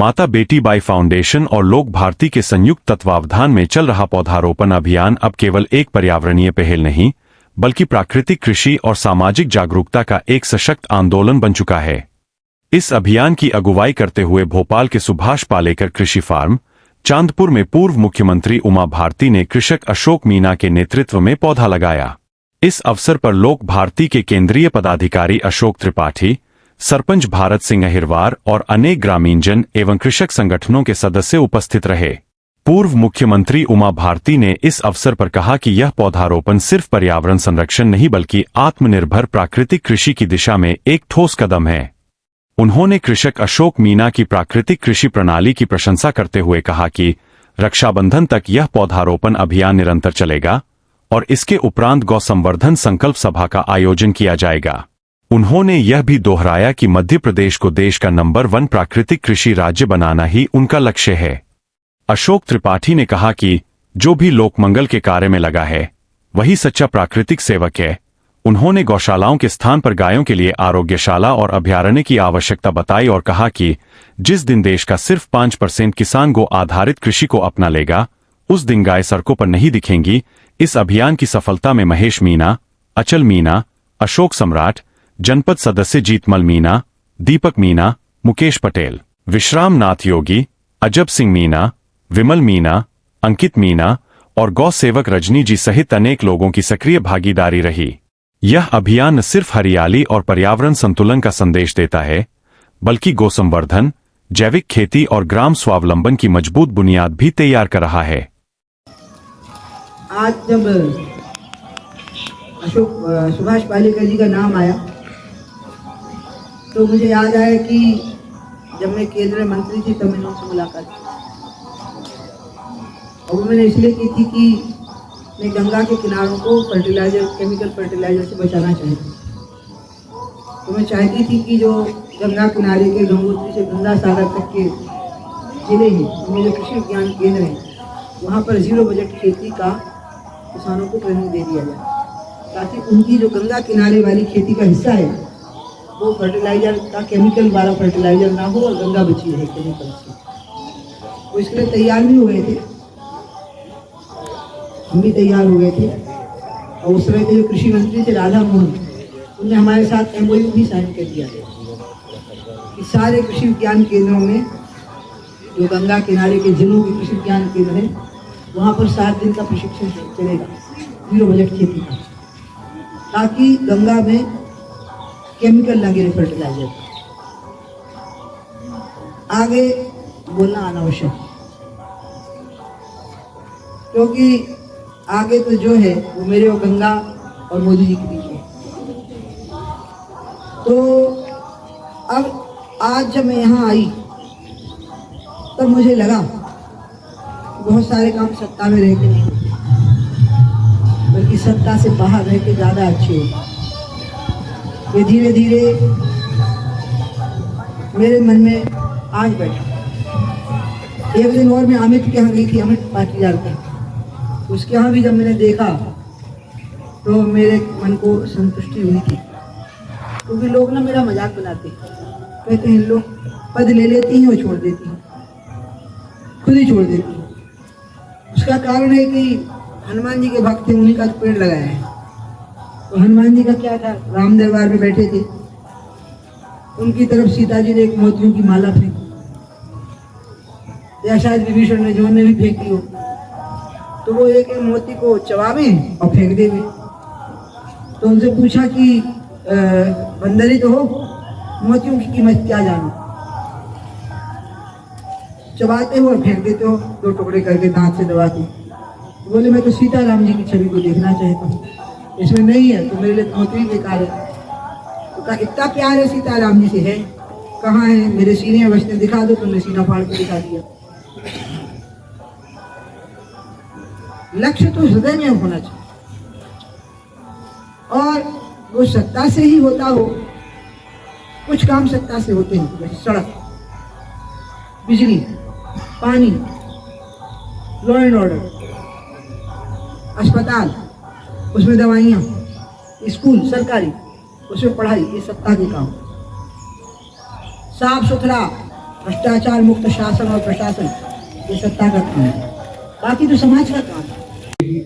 माता बेटी by foundation और लोक भारती के संयुक्त तत्वावधान में चल रहा पौधारोपण अभियान अब केवल एक पर्यावरणीय पहल नहीं, बल्कि प्राकृतिक कृषि और सामाजिक जागरूकता का एक सशक्त आंदोलन बन चुका है। इस अभियान की अगुवाई करते हुए भोपाल के सुभाष पालेकर कृषि फार्म, चांदपुर में पूर्व मुख्यमंत्री उमा भारती ने कृषक अशोक मीना के नेतृत्व में पौधा लगाया। इस अवसर पर लोक भारती के केंद्रीय पदाधिकारी अशोक त्रिपाठी, सरपंच भारत सिंह अहिरवार और अनेक ग्रामीणजन एवं कृषक संगठनों के सदस्य उपस्थित रहे। पूर्व मुख्यमंत्री उमा भारती ने इस अवसर पर कहा कि यह पौधारोपण सिर्फ पर्यावरण संरक्षण नहीं बल्कि आत्मनिर्भर प्राकृतिक कृषि की दिशा में एक ठोस कदम है। उन्होंने कृषक अशोक मीना की प्राकृतिक कृषि प्रणाली की प्रशंसा करते हुए कहा कि रक्षाबंधन तक यह पौधारोपण अभियान निरंतर चलेगा और इसके उपरांत गौ संवर्धन संकल्प सभा का आयोजन किया जाएगा। उन्होंने यह भी दोहराया कि मध्य प्रदेश को देश का नंबर 1 प्राकृतिक कृषि राज्य बनाना ही उनका लक्ष्य है। अशोक त्रिपाठी ने कहा कि जो भी लोकमंगल के कार्य में लगा है वही सच्चा प्राकृतिक सेवक है। उन्होंने गौशालाओं के स्थान पर गायों के लिए आरोग्यशाला और अभयारण्य की आवश्यकता बताई और कहा कि जिस दिन देश का सिर्फ 5% किसान गौ आधारित कृषि को अपना लेगा, उस दिन गाय सड़कों पर नहीं दिखेंगी। इस अभियान की सफलता में महेश मीना, अचल मीना, अशोक सम्राट, जनपद सदस्य जीतमल मीना, दीपक मीना, मुकेश पटेल, विश्राम नाथ योगी, अजब सिंह मीना, विमल मीना, अंकित मीना और गौ सेवक रजनी जी सहित अनेक लोगों की सक्रिय भागीदारी रही। यह अभियान न सिर्फ हरियाली और पर्यावरण संतुलन का संदेश देता है, बल्कि गौ संवर्धन, जैविक खेती और ग्राम स्वावलंबन की मजबूत बुनियाद भी तैयार कर रहा है। आज जब सुभाष पालेकर जी का नाम आया तो मुझे याद आया कि जब मैं केंद्रीय मंत्री थी तब मैंने उनसे मुलाकात की और मैंने इसलिए की थी कि मैं गंगा के किनारों को फर्टिलाइजर, केमिकल फर्टिलाइजर से बचाना चाहती। तो मैं चाहती थी कि जो गंगा किनारे के गंगोत्री से गंगा सागर तक के जिले हैं उनमें जो कृषि विज्ञान केंद्र हैं वहाँ पर 0 बजट खेती का किसानों को ट्रेनिंग दे दिया जाए, ताकि उनकी जो गंगा किनारे वाली खेती का हिस्सा है वो फर्टिलाइजर का केमिकल वाला फर्टिलाइजर ना हो और गंगा बची है केमिकल से। वो इसके लिए तैयार भी हो गए थे, हम भी तैयार हो गए थे और उस समय के जो कृषि मंत्री थे राधा मोहन, उन्होंने हमारे साथ MOU भी साइन कर दिया कि सारे कृषि विज्ञान केंद्रों में जो गंगा किनारे के जिलों के कृषि विज्ञान केंद्र हैं वहाँ पर 7 दिन का प्रशिक्षण चलेगा 0 बजट खेती का, ताकि गंगा में केमिकल ना गिरे फर्टिलाइजर। आगे बोलना अनावश्यक, क्योंकि आगे तो जो है वो मेरे और गंगा और मोदी जी के बीच है। तो अब आज जब मैं यहाँ आई तब मुझे लगा बहुत सारे काम सत्ता में रह के नहीं होते, बल्कि सत्ता से बाहर रह के ज़्यादा अच्छे होते। ये धीरे धीरे मेरे मन में आज बैठा। एक दिन और मैं अमित के यहाँ गई थी, अमित पाटीदार के, उसके यहाँ भी जब मैंने देखा तो मेरे मन को संतुष्टि हुई थी, क्योंकि लोग ना मेरा मजाक बनाते, कहते हैं लोग पद ले लेती हैं और छोड़ देती हैं, खुद ही छोड़ देती हैं। उसका कारण है कि हनुमान जी के भक्त थे, उन्हीं का पेड़ लगाया है। तो हनुमान जी का क्या था, राम दरबार में बैठे थे, उनकी तरफ सीता जी ने एक मोतियों की माला फेंकी, या शायद विभीषण ने जो ने भी फेंकी हो, तो वो एक मोती को चबावे और फेंक देवे। तो उनसे पूछा कि बंदरी तो हो, मोतियों की कीमत क्या जानो, चबाते हो और फेंक देते हो 2 टुकड़े करके दांत से दबाते। बोले मैं तो सीताराम जी की छवि को देखना चाहता हूँ, इसमें नहीं है तो मेरे लिए मोती बेकार है। तो कहा इतना प्यार है सीताराम जी से, है कहाँ है, मेरे सीने में बचने दिखा दो। तुमने सीना फाड़ के दिखा दिया। लक्ष्य तो हृदय में होना चाहिए और वो सत्ता से ही होता हो। कुछ काम सत्ता से होते हैं, जैसे सड़क, बिजली, पानी, लॉ एंड ऑर्डर, अस्पताल, उसमें दवाइयाँ, स्कूल सरकारी, उसमें पढ़ाई, ये सत्ता के काम। साफ सुथरा भ्रष्टाचार मुक्त शासन और प्रशासन ये सत्ता का काम है, बाकी तो समाज का काम है।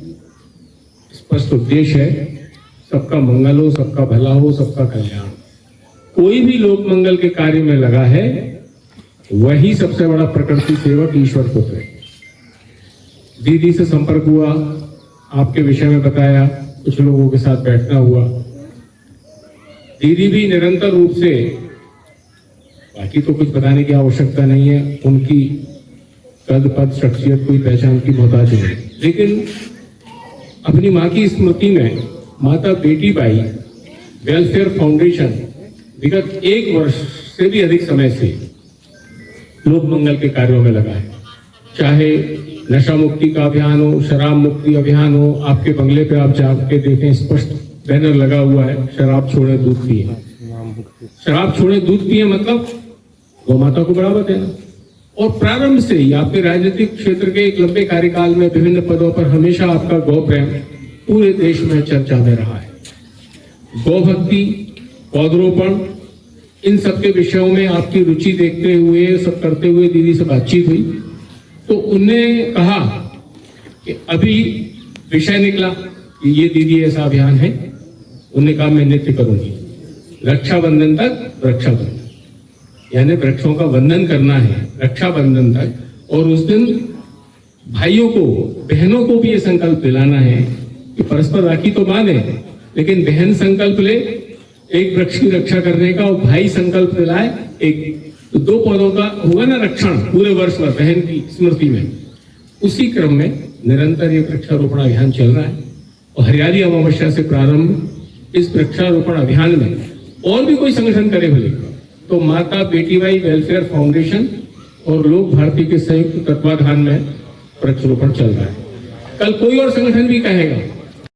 स्पष्ट उद्देश्य है सबका मंगल हो, सबका भला हो, सबका कल्याण। कोई भी लोक मंगल के कार्य में लगा है वही सबसे बड़ा प्रकृति सेवक ईश्वर पुत्र है। दीदी से संपर्क हुआ, आपके विषय में बताया, कुछ लोगों के साथ बैठना हुआ। दीदी भी निरंतर रूप से, बाकी तो कुछ बताने की आवश्यकता नहीं है, उनकी कद पद शख्सियत कोई पहचान की मोहताज नहीं, लेकिन अपनी मां की स्मृति में माता बेटी बाई वेलफेयर फाउंडेशन विगत 1 वर्ष से भी अधिक समय से लोक मंगल के कार्यों में लगा है। चाहे नशा मुक्ति का अभियान हो, शराब मुक्ति अभियान हो, आपके बंगले पे आप जाके देखें स्पष्ट बैनर लगा हुआ है, शराब छोड़े दूध पिए। शराब छोड़े दूध पिए मतलब गौ माता को बढ़ावा देना। और प्रारंभ से ही आपके राजनीतिक क्षेत्र के एक लंबे कार्यकाल में विभिन्न पदों पर हमेशा आपका गौ प्रेम पूरे देश में चर्चा में रहा है। गौ भक्ति, पौधरोपण, इन सबके विषयों में आपकी रुचि देखते हुए, सब करते हुए दीदी से बातचीत हुई तो उनने कहा कि अभी विषय निकला कि ये दीदी ऐसा अभियान है। उन्होंने कहा मैं नृत्य करूंगी, रक्षाबंधन तक वृक्षाबंधन, यानी वृक्षों का वंदन करना है रक्षाबंधन तक। और उस दिन भाइयों को, बहनों को भी ये संकल्प दिलाना है कि परस्पर राखी तो बांधे, लेकिन बहन संकल्प ले एक वृक्ष की रक्षा करने का, और भाई संकल्प दिलाए एक, तो 2 पौधों का होगा ना रक्षण पूरे वर्ष भर बहन की स्मृति में। उसी क्रम में निरंतर ये वृक्षारोपण अभियान चल रहा है और हरियाली अमावस्या से प्रारंभ इस वृक्षारोपण अभियान में और भी कोई संगठन करे भले तो माता बेटी बाई वेलफेयर फाउंडेशन और लोक भारती के संयुक्त तत्वाधान में वृक्षारोपण चल रहा है। कल कोई और संगठन भी कहेगा